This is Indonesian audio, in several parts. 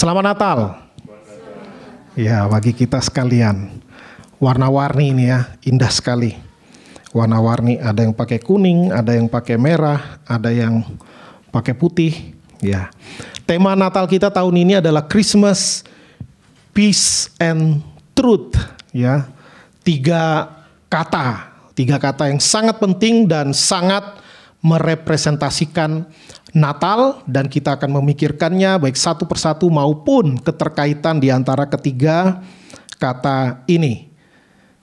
Selamat Natal. Ya, bagi kita sekalian. Warna-warni ini ya, indah sekali. Warna-warni, ada yang pakai kuning, ada yang pakai merah, ada yang pakai putih. Ya. Tema Natal kita tahun ini adalah Christmas, Peace and Truth. Ya. Tiga kata yang sangat penting dan sangat merepresentasikan Natal, dan kita akan memikirkannya baik satu persatu maupun keterkaitan di antara ketiga kata ini.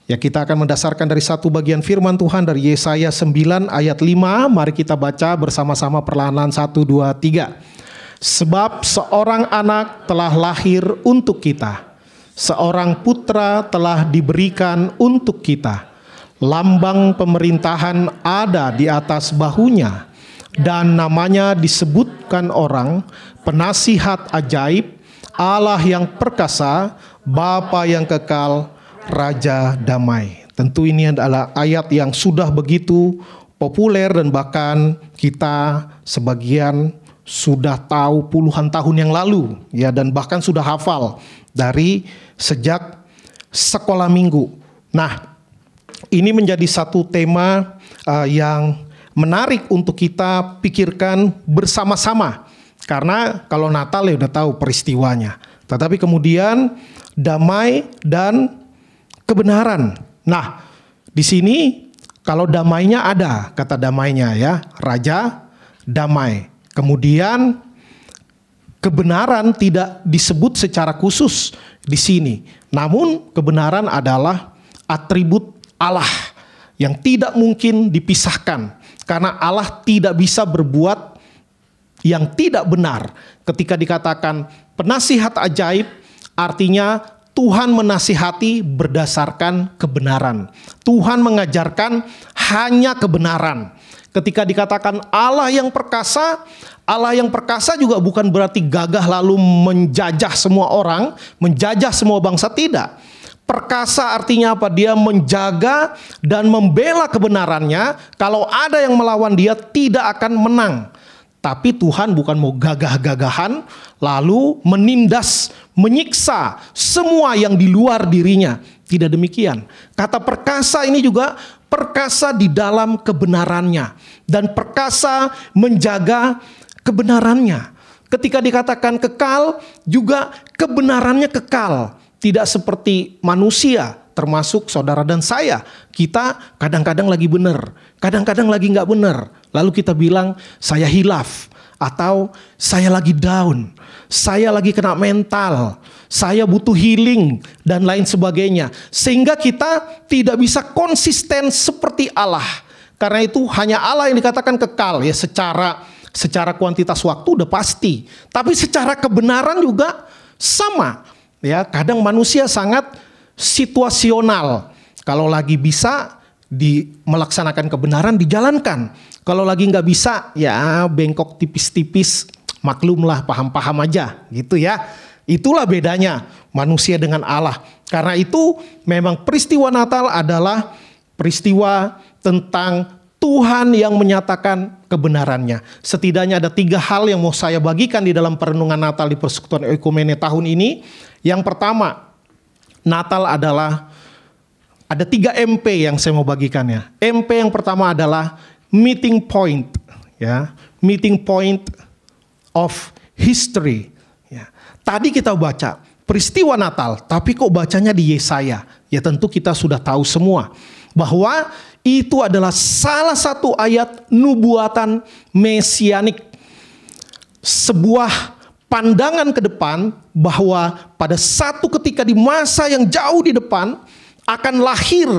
Ya, kita akan mendasarkan dari satu bagian firman Tuhan dari Yesaya 9 ayat 5. Mari kita baca bersama-sama perlahan-lahan 1, 2, 3. Sebab seorang anak telah lahir untuk kita, seorang putra telah diberikan untuk kita. Lambang pemerintahan ada di atas bahunya, dan namanya disebutkan orang, Penasihat Ajaib, Allah yang perkasa, Bapa yang kekal, Raja Damai. Tentu ini adalah ayat yang sudah begitu populer dan bahkan kita sebagian sudah tahu puluhan tahun yang lalu, ya, dan bahkan sudah hafal dari sejak sekolah minggu. Nah, ini menjadi satu tema yang menarik untuk kita pikirkan bersama-sama. Karena kalau Natal ya udah tahu peristiwanya. Tetapi kemudian damai dan kebenaran. Nah, di sini kalau damainya ada, kata damainya ya, Raja Damai. Kemudian kebenaran tidak disebut secara khusus di sini. Namun kebenaran adalah atribut Allah yang tidak mungkin dipisahkan. Karena Allah tidak bisa berbuat yang tidak benar. Ketika dikatakan penasihat ajaib, artinya Tuhan menasihati berdasarkan kebenaran. Tuhan mengajarkan hanya kebenaran. Ketika dikatakan Allah yang perkasa juga bukan berarti gagah lalu menjajah semua orang, menjajah semua bangsa, tidak. Perkasa artinya apa? Dia menjaga dan membela kebenarannya. Kalau ada yang melawan dia, tidak akan menang. Tapi Tuhan bukan mau gagah-gagahan lalu menindas, menyiksa semua yang di luar dirinya. Tidak demikian. Kata perkasa ini juga perkasa di dalam kebenarannya. Dan perkasa menjaga kebenarannya. Ketika dikatakan kekal, juga kebenarannya kekal. Tidak seperti manusia, termasuk saudara dan saya. Kita kadang-kadang lagi benar, kadang-kadang lagi nggak benar. Lalu kita bilang, saya hilaf. Atau saya lagi down, saya lagi kena mental, saya butuh healing, dan lain sebagainya. Sehingga kita tidak bisa konsisten seperti Allah. Karena itu hanya Allah yang dikatakan kekal. Ya, secara kuantitas waktu udah pasti. Tapi secara kebenaran juga sama. Ya, kadang manusia sangat situasional. Kalau lagi bisa melaksanakan kebenaran, dijalankan. Kalau lagi nggak bisa, ya bengkok tipis-tipis, maklumlah, paham-paham aja, gitu ya. Itulah bedanya manusia dengan Allah. Karena itu memang peristiwa Natal adalah peristiwa tentang Tuhan yang menyatakan kebenarannya. Setidaknya ada 3 hal yang mau saya bagikan di dalam perenungan Natal di Persekutuan Ekumene tahun ini. Yang pertama, Natal adalah ada 3 MP yang saya mau bagikannya. MP yang pertama adalah meeting point, ya, meeting point of history. Ya. Tadi kita baca peristiwa Natal, tapi kok bacanya di Yesaya? Ya tentu kita sudah tahu semua bahwa itu adalah salah satu ayat nubuatan mesianik. Sebuah pandangan ke depan bahwa pada satu ketika di masa yang jauh di depan akan lahir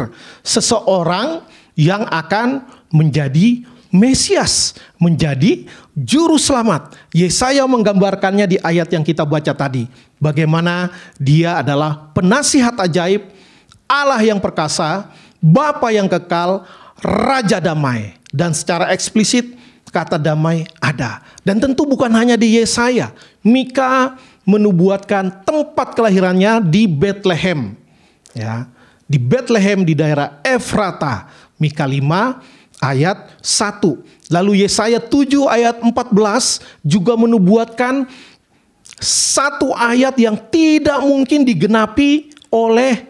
seseorang yang akan menjadi Mesias, menjadi juru selamat. Yesaya menggambarkannya di ayat yang kita baca tadi. Bagaimana dia adalah penasihat ajaib, Allah yang perkasa, Bapa yang kekal, Raja Damai. Dan secara eksplisit kata damai ada. Dan tentu bukan hanya di Yesaya. Mika menubuatkan tempat kelahirannya di Bethlehem. Ya, di Bethlehem di daerah Efrata. Mika 5 ayat 1. Lalu Yesaya 7 ayat 14 juga menubuatkan satu ayat yang tidak mungkin digenapi oleh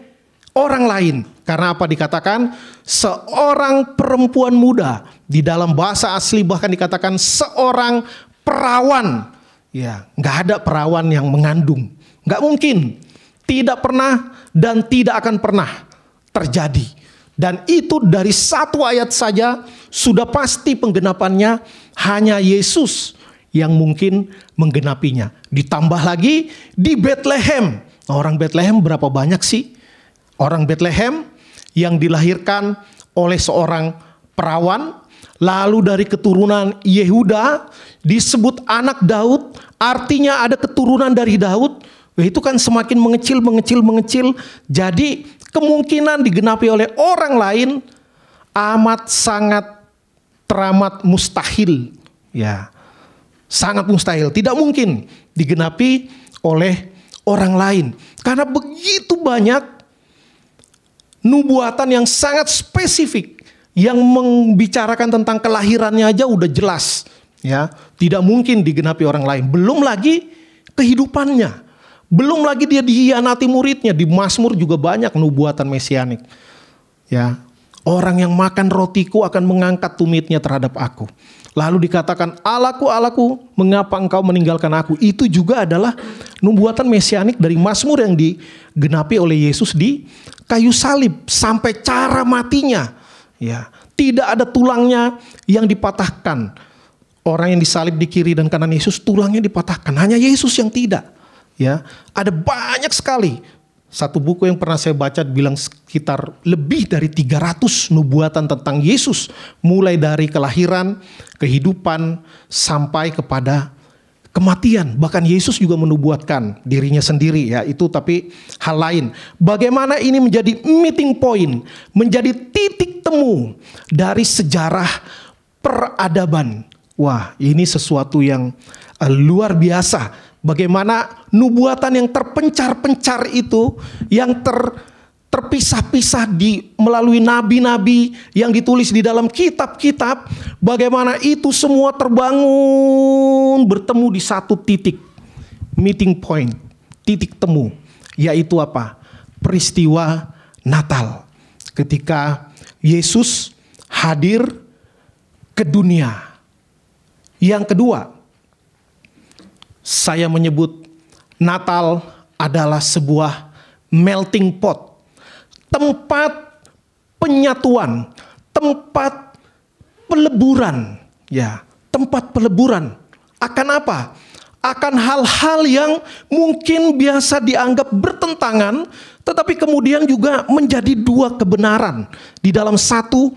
orang lain. Karena apa dikatakan? Seorang perempuan muda. Di dalam bahasa asli bahkan dikatakan seorang perawan. Ya, nggak ada perawan yang mengandung. Nggak mungkin. Tidak pernah dan tidak akan pernah terjadi. Dan itu dari satu ayat saja sudah pasti penggenapannya hanya Yesus yang mungkin menggenapinya. Ditambah lagi di Bethlehem. Orang Bethlehem berapa banyak sih? Orang Bethlehem yang dilahirkan oleh seorang perawan, lalu dari keturunan Yehuda disebut anak Daud, artinya ada keturunan dari Daud. Itu kan semakin mengecil. Jadi kemungkinan digenapi oleh orang lain amat sangat teramat mustahil. Ya, sangat mustahil. Tidak mungkin digenapi oleh orang lain. Karena begitu banyak nubuatan yang sangat spesifik yang membicarakan tentang kelahirannya aja udah jelas. Ya, tidak mungkin digenapi orang lain. Belum lagi kehidupannya. Belum lagi dia dihianati muridnya. Di Mazmur juga banyak nubuatan mesianik. Ya, orang yang makan rotiku akan mengangkat tumitnya terhadap aku. Lalu dikatakan, Allahku, Allahku, mengapa engkau meninggalkan aku? Itu juga adalah nubuatan mesianik dari Mazmur yang digenapi oleh Yesus di kayu salib. Sampai cara matinya. Ya, tidak ada tulangnya yang dipatahkan. Orang yang disalib di kiri dan kanan Yesus tulangnya dipatahkan. Hanya Yesus yang tidak. Ya, ada banyak sekali. Satu buku yang pernah saya baca bilang sekitar lebih dari 300 nubuatan tentang Yesus. Mulai dari kelahiran, kehidupan, sampai kepada kematian. Bahkan Yesus juga menubuatkan dirinya sendiri, ya itu tapi hal lain. Bagaimana ini menjadi meeting point, menjadi titik temu dari sejarah peradaban. Wah, ini sesuatu yang luar biasa. Bagaimana nubuatan yang terpencar-pencar itu, yang terpisah-pisah melalui nabi-nabi yang ditulis di dalam kitab-kitab, bagaimana itu semua terbangun bertemu di satu titik, meeting point, titik temu, yaitu apa? Peristiwa Natal, ketika Yesus hadir ke dunia. Yang kedua, saya menyebut Natal adalah sebuah melting pot, tempat penyatuan, tempat peleburan, ya, tempat peleburan. Akan apa? Akan hal-hal yang mungkin biasa dianggap bertentangan, tetapi kemudian juga menjadi dua kebenaran di dalam satu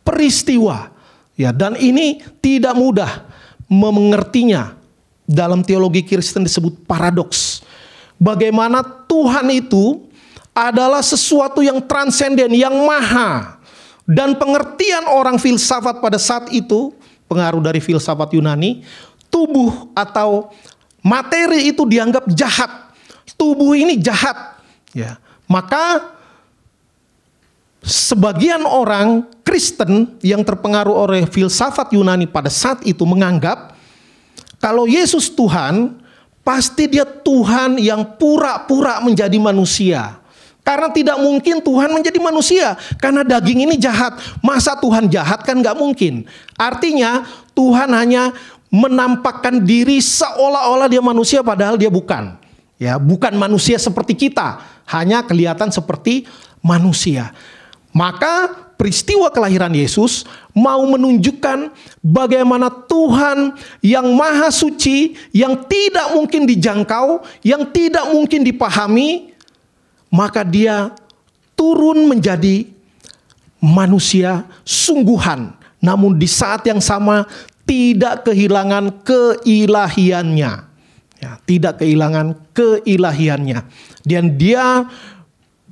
peristiwa. Ya, dan ini tidak mudah mengertinya. Dalam teologi Kristen disebut paradoks. Bagaimana Tuhan itu adalah sesuatu yang transenden, yang maha. Dan pengertian orang filsafat pada saat itu, pengaruh dari filsafat Yunani, tubuh atau materi itu dianggap jahat. Tubuh ini jahat. Ya, maka sebagian orang Kristen yang terpengaruh oleh filsafat Yunani pada saat itu menganggap kalau Yesus Tuhan, pasti dia Tuhan yang pura-pura menjadi manusia. Karena tidak mungkin Tuhan menjadi manusia. Karena daging ini jahat. Masa Tuhan jahat kan gak mungkin. Artinya Tuhan hanya menampakkan diri seolah-olah dia manusia padahal dia bukan. Ya, bukan manusia seperti kita. Hanya kelihatan seperti manusia. Maka peristiwa kelahiran Yesus mau menunjukkan bagaimana Tuhan yang maha suci, yang tidak mungkin dijangkau, yang tidak mungkin dipahami, maka dia turun menjadi manusia sungguhan. Namun di saat yang sama tidak kehilangan keilahiannya. Ya, tidak kehilangan keilahiannya. Dan dia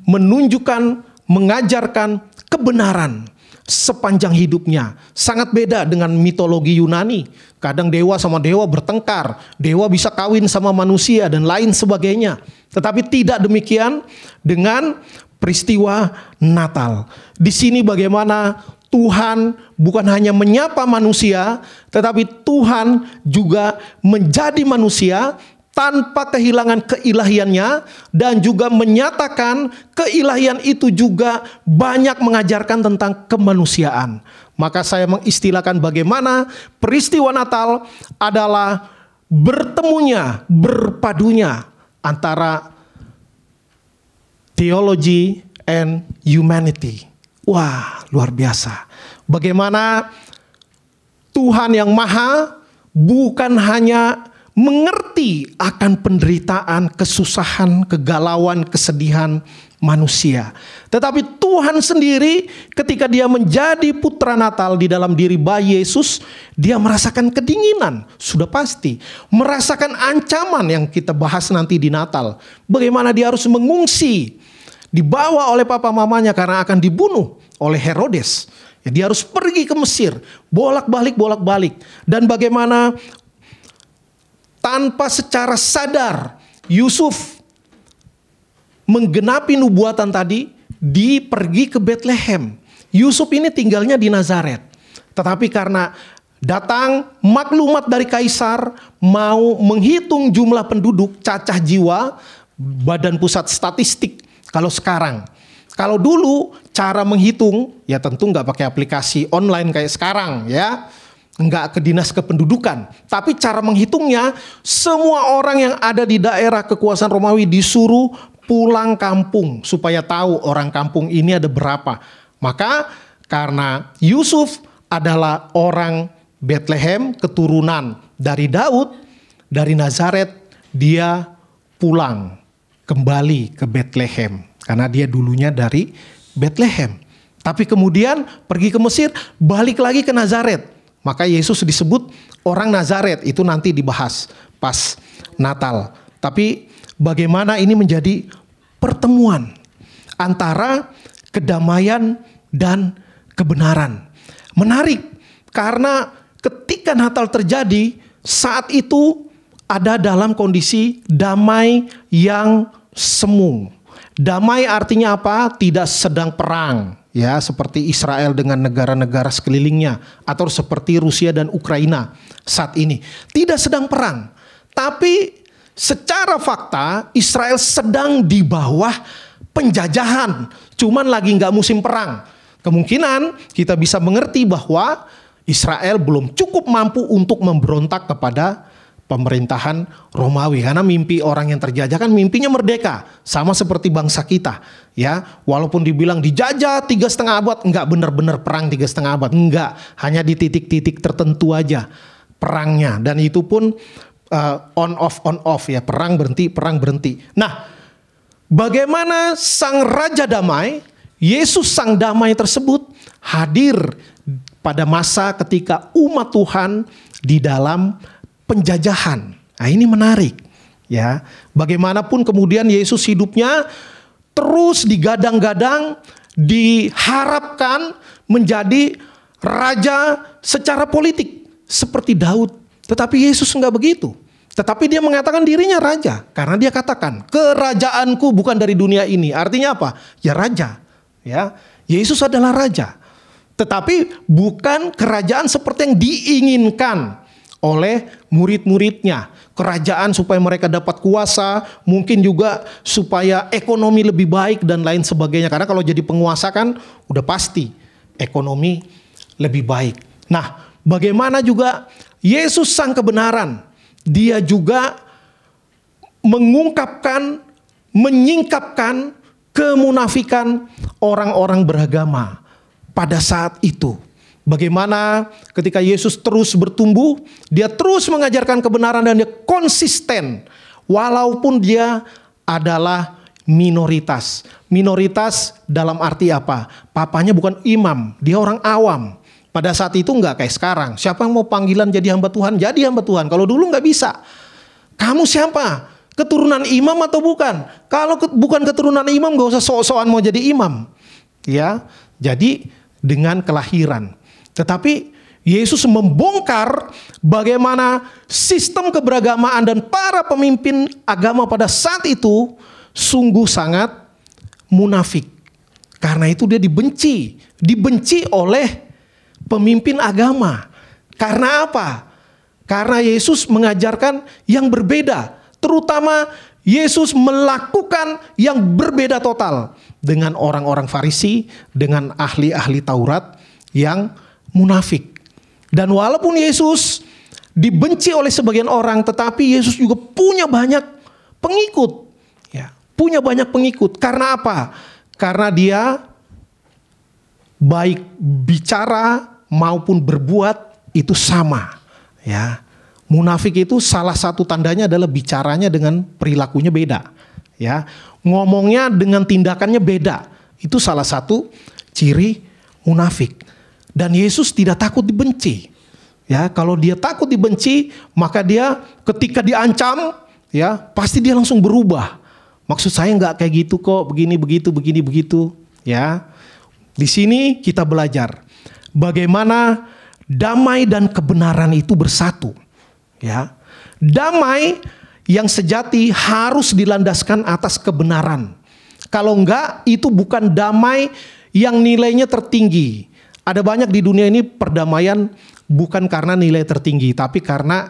menunjukkan, mengajarkan kebenaran sepanjang hidupnya. Sangat beda dengan mitologi Yunani. Kadang dewa sama dewa bertengkar. Dewa bisa kawin sama manusia dan lain sebagainya. Tetapi tidak demikian dengan peristiwa Natal. Di sini bagaimana Tuhan bukan hanya menyapa manusia, tetapi Tuhan juga menjadi manusia tanpa kehilangan keilahiannya, dan juga menyatakan keilahian itu juga banyak mengajarkan tentang kemanusiaan. Maka saya mengistilahkan bagaimana peristiwa Natal adalah bertemunya, berpadunya antara theology and humanity. Wah, luar biasa. Bagaimana Tuhan yang maha bukan hanya mengerti akan penderitaan, kesusahan, kegalauan, kesedihan manusia. Tetapi Tuhan sendiri ketika dia menjadi putra Natal di dalam diri bayi Yesus, dia merasakan kedinginan, sudah pasti. Merasakan ancaman yang kita bahas nanti di Natal. Bagaimana dia harus mengungsi, dibawa oleh papa mamanya karena akan dibunuh oleh Herodes. Ya, dia harus pergi ke Mesir, bolak-balik. Dan bagaimana tanpa secara sadar Yusuf menggenapi nubuatan tadi, pergi ke Bethlehem. Yusuf ini tinggalnya di Nazaret. Tetapi karena datang maklumat dari kaisar mau menghitung jumlah penduduk, cacah jiwa, Badan Pusat Statistik. Kalau dulu cara menghitung ya tentu nggak pakai aplikasi online kayak sekarang ya. Nggak ke dinas kependudukan. Tapi cara menghitungnya semua orang yang ada di daerah kekuasaan Romawi disuruh pulang kampung. Supaya tahu orang kampung ini ada berapa. Maka karena Yusuf adalah orang Bethlehem, keturunan dari Daud, dari Nazaret, dia pulang kembali ke Bethlehem. Karena dia dulunya dari Bethlehem. Tapi kemudian pergi ke Mesir, balik lagi ke Nazaret. Maka Yesus disebut orang Nazaret. Itu nanti dibahas pas Natal. Tapi bagaimana ini menjadi pertemuan antara kedamaian dan kebenaran. Menarik. Karena ketika Natal terjadi, saat itu ada dalam kondisi damai yang semu. Damai artinya apa? Tidak sedang perang, ya, seperti Israel dengan negara-negara sekelilingnya, atau seperti Rusia dan Ukraina saat ini. Tidak sedang perang, tapi secara fakta Israel sedang di bawah penjajahan, cuman lagi nggak musim perang. Kemungkinan kita bisa mengerti bahwa Israel belum cukup mampu untuk memberontak kepada pemerintahan Romawi, karena mimpi orang yang terjajah kan mimpinya merdeka, sama seperti bangsa kita, ya. Walaupun dibilang dijajah 3,5 abad, enggak benar-benar perang 3,5 abad, enggak, hanya di titik-titik tertentu aja perangnya, dan itu pun on off ya, perang berhenti. Nah, bagaimana sang Raja Damai, Yesus sang damai tersebut hadir pada masa ketika umat Tuhan di dalam penjajahan. Nah, ini menarik ya. Bagaimanapun kemudian Yesus hidupnya terus digadang-gadang, diharapkan menjadi raja secara politik seperti Daud. Tetapi Yesus enggak begitu. Tetapi dia mengatakan dirinya raja karena dia katakan, "Kerajaanku bukan dari dunia ini." Artinya apa? Ya raja. Ya, Yesus adalah raja. Tetapi bukan kerajaan seperti yang diinginkan oleh murid-muridnya. Kerajaan supaya mereka dapat kuasa, mungkin juga supaya ekonomi lebih baik dan lain sebagainya. Karena kalau jadi penguasa kan udah pasti ekonomi lebih baik. Nah, bagaimana juga Yesus sang kebenaran, dia juga mengungkapkan, menyingkapkan kemunafikan orang-orang beragama pada saat itu. Bagaimana ketika Yesus terus bertumbuh, dia terus mengajarkan kebenaran dan dia konsisten. Walaupun dia adalah minoritas. Minoritas dalam arti apa? Papanya bukan imam, dia orang awam. Pada saat itu enggak kayak sekarang. Siapa yang mau panggilan jadi hamba Tuhan, jadi hamba Tuhan. Kalau dulu enggak bisa. Kamu siapa? Keturunan imam atau bukan? Kalau bukan keturunan imam, enggak usah sok-sokan mau jadi imam. Ya, jadi dengan kelahiran. Tetapi Yesus membongkar bagaimana sistem keberagamaan dan para pemimpin agama pada saat itu sungguh sangat munafik. Karena itu dia dibenci oleh pemimpin agama. Karena apa? Karena Yesus mengajarkan yang berbeda Terutama Yesus melakukan yang berbeda total dengan orang-orang Farisi, dengan ahli-ahli Taurat yang munafik. Dan walaupun Yesus dibenci oleh sebagian orang, tetapi Yesus juga punya banyak pengikut. Ya, punya banyak pengikut. Karena apa? Karena dia baik bicara maupun berbuat itu sama. Ya, munafik itu salah satu tandanya adalah bicaranya dengan perilakunya beda. Ya, ngomongnya dengan tindakannya beda. Itu salah satu ciri munafik. Dan Yesus tidak takut dibenci. Ya, kalau dia takut dibenci, maka dia ketika diancam, ya pasti dia langsung berubah. Maksud saya nggak kayak gitu kok, begini begitu. Ya, di sini kita belajar bagaimana damai dan kebenaran itu bersatu. Ya, damai yang sejati harus dilandaskan atas kebenaran. Kalau enggak, itu bukan damai yang nilainya tertinggi. Ada banyak di dunia ini perdamaian bukan karena nilai tertinggi, tapi karena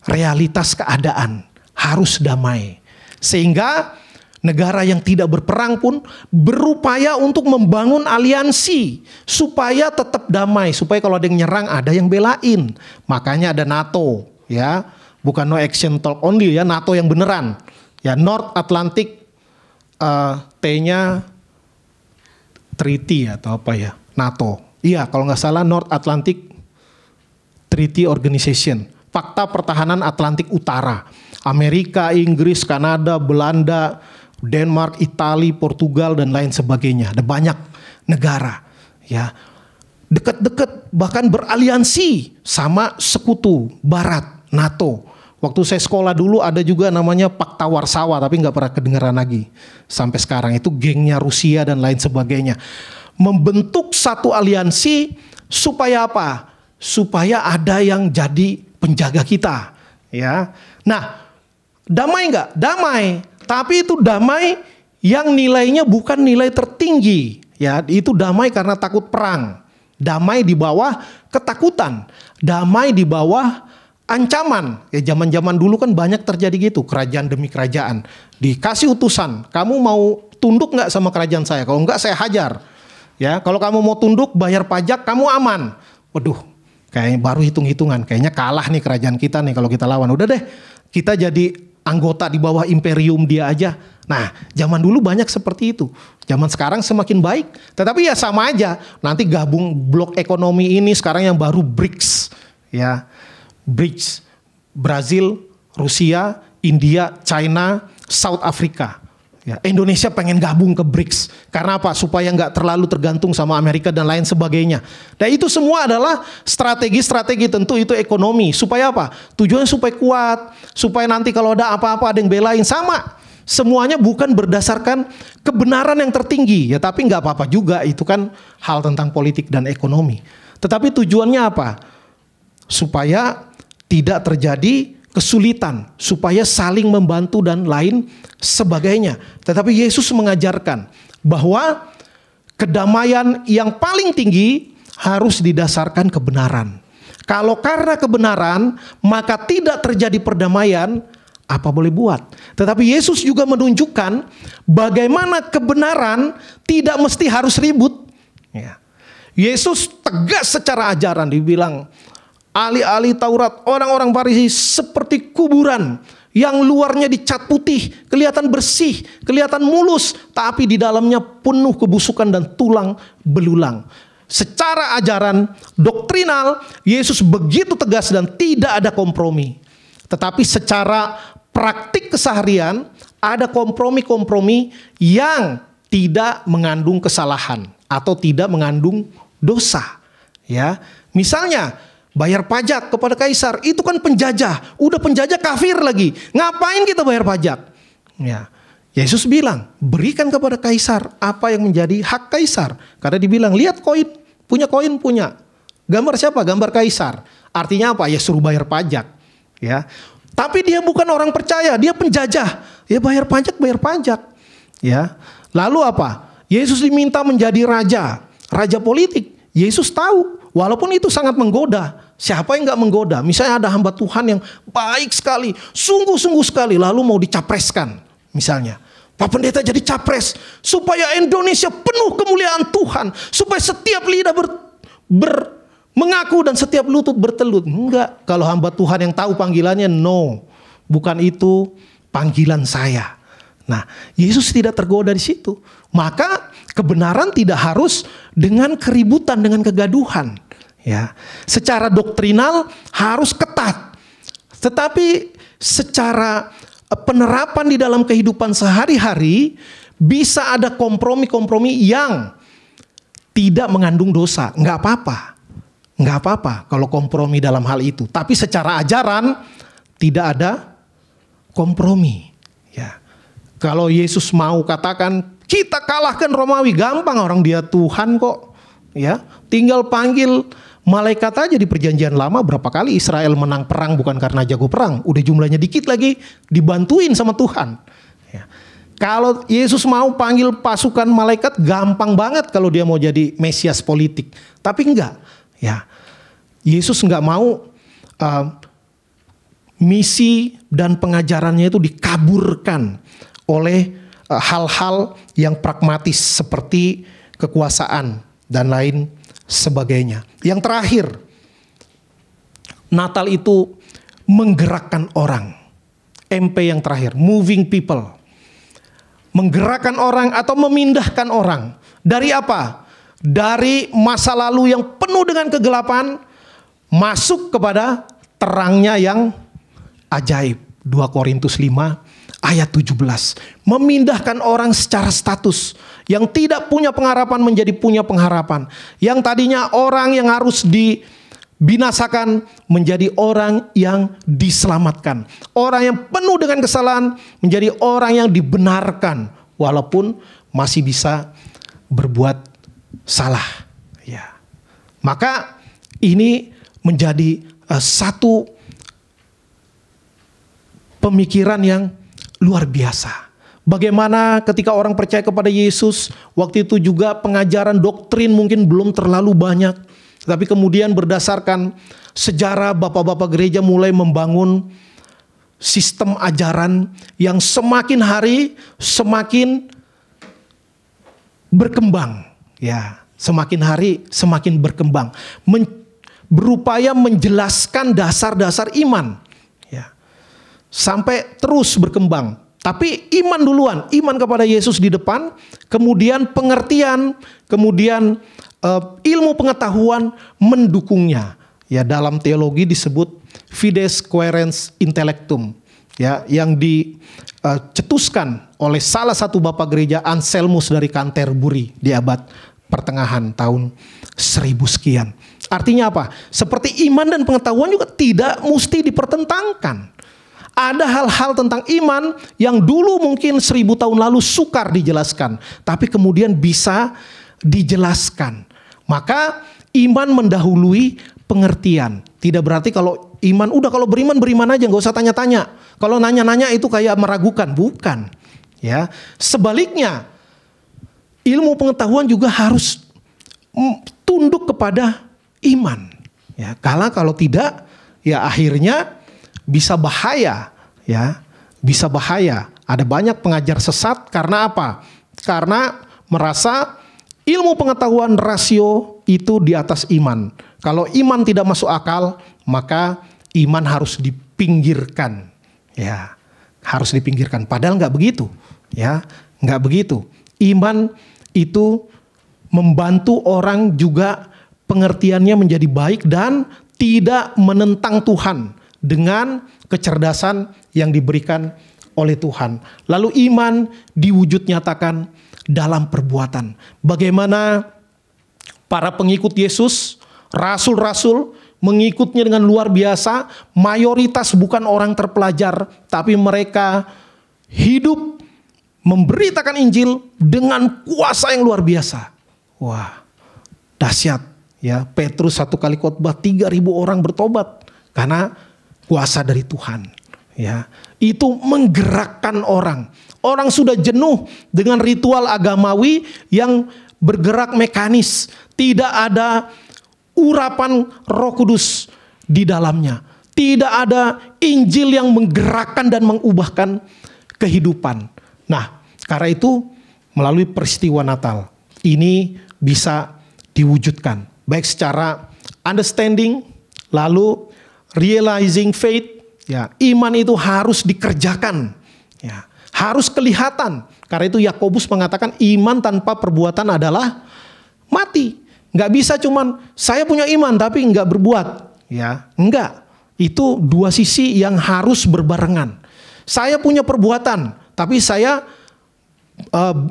realitas keadaan harus damai. Sehingga negara yang tidak berperang pun berupaya untuk membangun aliansi supaya tetap damai, supaya kalau ada yang nyerang ada yang belain. Makanya ada NATO, ya, bukan no action talk only ya, NATO yang beneran. Ya, North Atlantic, T-nya Treaty atau apa ya, NATO. Iya, kalau nggak salah North Atlantic Treaty Organization, Fakta Pertahanan Atlantik Utara. Amerika, Inggris, Kanada, Belanda, Denmark, Italia, Portugal dan lain sebagainya. Ada banyak negara, ya, dekat-dekat bahkan beraliansi sama sekutu Barat, NATO. Waktu saya sekolah dulu ada juga namanya Pakta Warsawa, tapi nggak pernah kedengaran lagi sampai sekarang. Itu gengnya Rusia dan lain sebagainya. Membentuk satu aliansi supaya apa? Supaya ada yang jadi penjaga kita, ya. Nah, damai nggak? Damai. Tapi itu damai yang nilainya bukan nilai tertinggi. Ya, itu damai karena takut perang. Damai di bawah ketakutan. Damai di bawah ancaman. Ya, zaman-zaman dulu kan banyak terjadi gitu. Kerajaan demi kerajaan. Dikasih utusan. Kamu mau tunduk nggak sama kerajaan saya? Kalau nggak saya hajar. Ya, kalau kamu mau tunduk bayar pajak kamu aman. Waduh, kayaknya baru hitung-hitungan. Kayaknya kalah nih kerajaan kita nih kalau kita lawan. Udah deh, kita jadi anggota di bawah imperium dia aja. Nah, zaman dulu banyak seperti itu. Zaman sekarang semakin baik. Tetapi ya sama aja. Nanti gabung blok ekonomi ini sekarang yang baru BRICS. Ya, BRICS. Brazil, Rusia, India, China, South Africa. Ya, Indonesia pengen gabung ke BRICS. Karena apa? Supaya nggak terlalu tergantung sama Amerika dan lain sebagainya. Dan itu semua adalah strategi-strategi, tentu itu ekonomi. Supaya apa? Tujuannya supaya kuat. Supaya nanti kalau ada apa-apa ada yang belain. Sama. Semuanya bukan berdasarkan kebenaran yang tertinggi. Ya tapi nggak apa-apa juga. Itu kan hal tentang politik dan ekonomi. Tetapi tujuannya apa? Supaya tidak terjadi kesulitan, supaya saling membantu dan lain sebagainya. Tetapi Yesus mengajarkan bahwa kedamaian yang paling tinggi harus didasarkan kebenaran. Kalau karena kebenaran maka tidak terjadi perdamaian, apa boleh buat? Tetapi Yesus juga menunjukkan bagaimana kebenaran tidak mesti harus ribut. Ya. Yesus tegas secara ajaran, dibilang ahli-ahli Taurat, orang-orang Farisi seperti kuburan yang luarnya dicat putih, kelihatan bersih, kelihatan mulus, tapi di dalamnya penuh kebusukan dan tulang belulang. Secara ajaran doktrinal, Yesus begitu tegas dan tidak ada kompromi. Tetapi secara praktik keseharian, ada kompromi-kompromi yang tidak mengandung kesalahan atau tidak mengandung dosa. Ya, misalnya bayar pajak kepada kaisar, itu kan penjajah. Udah penjajah kafir lagi. Ngapain kita bayar pajak? Ya. Yesus bilang, berikan kepada kaisar apa yang menjadi hak kaisar. Karena dibilang, lihat koin punya. Gambar siapa? Gambar kaisar. Artinya apa? Ya suruh bayar pajak. Ya. Tapi dia bukan orang percaya, dia penjajah. Ya bayar pajak. Ya. Lalu apa? Yesus diminta menjadi raja politik. Yesus tahu, walaupun itu sangat menggoda, Siapa yang gak menggoda? Misalnya ada hamba Tuhan yang baik sekali, sungguh-sungguh sekali, lalu mau dicapreskan. Misalnya, Pak Pendeta jadi capres, supaya Indonesia penuh kemuliaan Tuhan. Supaya setiap lidah mengaku dan setiap lutut bertelut. Enggak, kalau hamba Tuhan yang tahu panggilannya, no. Bukan itu panggilan saya. Nah, Yesus tidak tergoda di situ. Maka kebenaran tidak harus dengan keributan, dengan kegaduhan. Ya, secara doktrinal harus ketat. Tetapi secara penerapan di dalam kehidupan sehari-hari bisa ada kompromi-kompromi yang tidak mengandung dosa. Nggak apa-apa kalau kompromi dalam hal itu. Tapi secara ajaran tidak ada kompromi. Ya, kalau Yesus mau katakan kita kalahkan Romawi, gampang, orang dia Tuhan kok. Ya, tinggal panggil malaikat aja. Di perjanjian lama berapa kali Israel menang perang bukan karena jago perang, udah jumlahnya dikit lagi dibantuin sama Tuhan. Ya. Kalau Yesus mau panggil pasukan malaikat, gampang banget kalau dia mau jadi Mesias politik. Tapi enggak, ya Yesus enggak mau misi dan pengajarannya itu dikaburkan oleh hal-hal yang pragmatis seperti kekuasaan dan lain sebagainya. Yang terakhir, Natal itu menggerakkan orang. MP yang terakhir, moving people. Menggerakkan orang atau memindahkan orang. Dari apa? Dari masa lalu yang penuh dengan kegelapan, masuk kepada terangnya yang ajaib. 2 Korintus 5 ayat 17. Memindahkan orang secara status. Yang tidak punya pengharapan menjadi punya pengharapan. Yang tadinya orang yang harus dibinasakan menjadi orang yang diselamatkan. Orang yang penuh dengan kesalahan menjadi orang yang dibenarkan. Walaupun masih bisa berbuat salah. Ya. Maka ini menjadi satu pemikiran yang luar biasa. Bagaimana ketika orang percaya kepada Yesus, waktu itu juga pengajaran doktrin mungkin belum terlalu banyak. Tapi kemudian berdasarkan sejarah, bapak-bapak gereja mulai membangun sistem ajaran yang semakin hari semakin berkembang. Ya, semakin hari semakin berkembang. Berupaya menjelaskan dasar-dasar iman. Ya, sampai terus berkembang. Tapi iman duluan, iman kepada Yesus di depan, kemudian pengertian, kemudian ilmu pengetahuan mendukungnya. Ya, dalam teologi disebut fides quaerens intellectum. Ya, yang dicetuskan oleh salah satu bapak gereja Anselmus dari Canterbury di abad pertengahan tahun 1000 sekian. Artinya apa? Seperti iman dan pengetahuan juga tidak mesti dipertentangkan. Ada hal-hal tentang iman yang dulu mungkin 1000 tahun lalu sukar dijelaskan. Tapi kemudian bisa dijelaskan. Maka iman mendahului pengertian. Tidak berarti kalau iman, udah kalau beriman aja, gak usah tanya-tanya. Kalau nanya-nanya itu kayak meragukan. Bukan. Ya, sebaliknya ilmu pengetahuan juga harus tunduk kepada iman. Ya, kalau tidak, ya akhirnya bisa bahaya, ya, bisa bahaya. Ada banyak pengajar sesat karena apa? Karena merasa ilmu pengetahuan rasio itu di atas iman. Kalau iman tidak masuk akal, maka iman harus dipinggirkan, ya, harus dipinggirkan. Padahal nggak begitu, ya, nggak begitu. Iman itu membantu orang juga pengertiannya menjadi baik dan tidak menentang Tuhan dengan kecerdasan yang diberikan oleh Tuhan. Lalu iman diwujud nyatakan dalam perbuatan. Bagaimana para pengikut Yesus, rasul-rasul mengikutnya dengan luar biasa. Mayoritas bukan orang terpelajar, tapi mereka hidup memberitakan Injil dengan kuasa yang luar biasa. Wah, dahsyat, ya. Petrus satu kali khotbah 3.000 orang bertobat karena kuasa dari Tuhan, ya. Itu menggerakkan orang. Orang sudah jenuh dengan ritual agamawi yang bergerak mekanis, tidak ada urapan Roh Kudus di dalamnya. Tidak ada Injil yang menggerakkan dan mengubahkan kehidupan. Nah, karena itu melalui peristiwa Natal ini bisa diwujudkan. Baik secara understanding, lalu realizing faith. Ya, iman itu harus dikerjakan. Ya, harus kelihatan. Karena itu Yakobus mengatakan iman tanpa perbuatan adalah mati. Nggak bisa cuman saya punya iman tapi nggak berbuat. Ya, enggak. Itu dua sisi yang harus berbarengan. Saya punya perbuatan tapi saya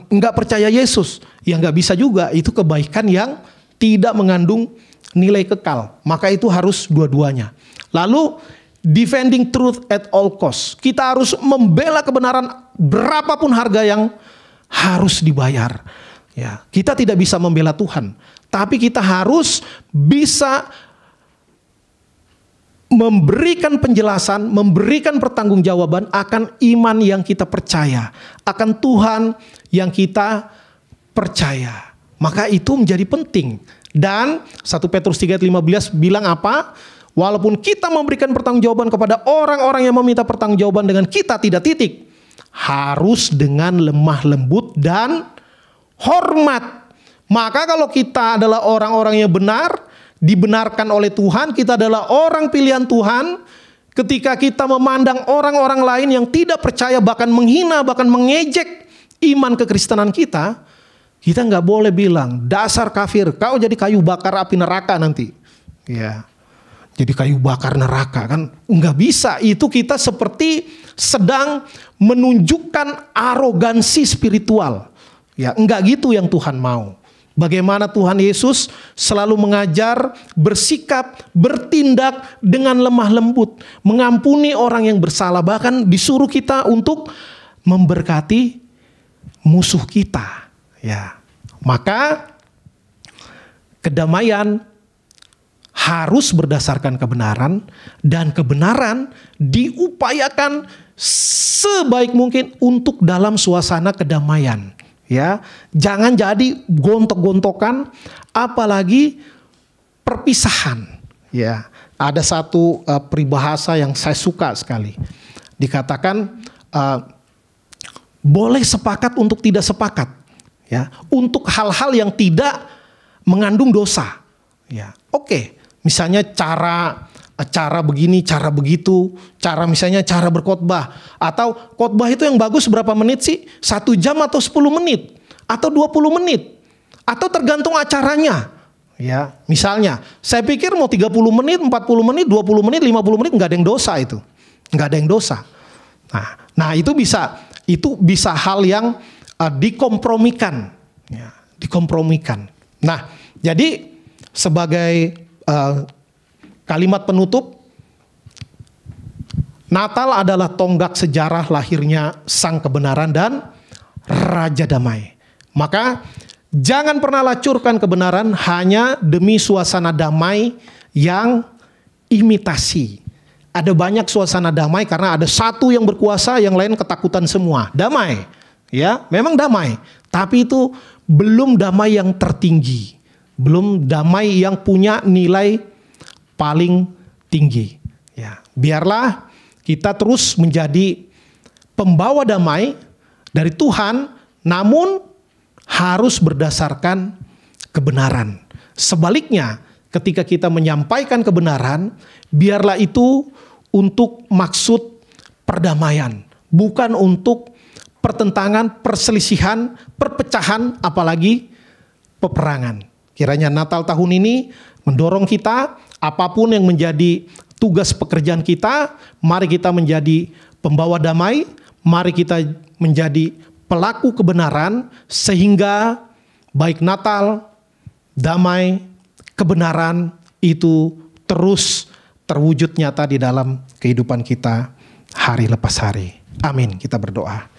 nggak percaya Yesus. Ya nggak bisa juga. Itu kebaikan yang tidak mengandung nilai kekal. Maka itu harus dua-duanya. Lalu defending truth at all cost. Kita harus membela kebenaran berapapun harga yang harus dibayar. Ya, kita tidak bisa membela Tuhan, tapi kita harus bisa memberikan penjelasan, memberikan pertanggungjawaban akan iman yang kita percaya, akan Tuhan yang kita percaya. Maka itu menjadi penting. Dan 1 Petrus 3:15 bilang apa? Walaupun kita memberikan pertanggungjawaban kepada orang-orang yang meminta pertanggungjawaban dengan kita tidak titik. Harus dengan lemah lembut dan hormat. Maka kalau kita adalah orang-orang yang benar, dibenarkan oleh Tuhan, kita adalah orang pilihan Tuhan. Ketika kita memandang orang-orang lain yang tidak percaya, bahkan menghina, bahkan mengejek iman kekristenan kita, kita nggak boleh bilang, dasar kafir, kau jadi kayu bakar api neraka nanti. Ya. Jadi kayu bakar neraka kan nggak bisa. Itu kita seperti sedang menunjukkan arogansi spiritual. Ya, enggak gitu yang Tuhan mau. Bagaimana Tuhan Yesus selalu mengajar, bersikap, bertindak dengan lemah lembut, mengampuni orang yang bersalah, bahkan disuruh kita untuk memberkati musuh kita. Ya. Maka kedamaian harus berdasarkan kebenaran, dan kebenaran diupayakan sebaik mungkin untuk dalam suasana kedamaian. Ya, jangan jadi gontok-gontokan, apalagi perpisahan. Ya, ada satu peribahasa yang saya suka sekali. Dikatakan boleh sepakat untuk tidak sepakat. Ya, untuk hal-hal yang tidak mengandung dosa. Ya, oke. Misalnya cara begini, cara begitu, misalnya cara berkhotbah. Atau khotbah itu yang bagus berapa menit sih? 1 jam atau 10 menit? Atau 20 menit? Atau tergantung acaranya. Ya, misalnya saya pikir mau 30 menit, 40 menit, 20 menit, 50 menit nggak ada yang dosa itu. Nggak ada yang dosa. Nah itu bisa hal yang dikompromikan. Ya, dikompromikan. Nah, jadi sebagai kalimat penutup, Natal adalah tonggak sejarah lahirnya Sang Kebenaran dan Raja Damai. Maka jangan pernah lacurkan kebenaran hanya demi suasana damai yang imitasi. Ada banyak suasana damai karena ada satu yang berkuasa, yang lain ketakutan semua. Damai, ya, memang damai, tapi itu belum damai yang tertinggi. Belum damai yang punya nilai paling tinggi. Ya, biarlah kita terus menjadi pembawa damai dari Tuhan, namun harus berdasarkan kebenaran. Sebaliknya, ketika kita menyampaikan kebenaran, biarlah itu untuk maksud perdamaian, bukan untuk pertentangan, perselisihan, perpecahan, apalagi peperangan. Kiranya Natal tahun ini mendorong kita, apapun yang menjadi tugas pekerjaan kita, mari kita menjadi pembawa damai, mari kita menjadi pelaku kebenaran, sehingga baik Natal, damai, kebenaran itu terus terwujud nyata di dalam kehidupan kita hari lepas hari. Amin. Kita berdoa.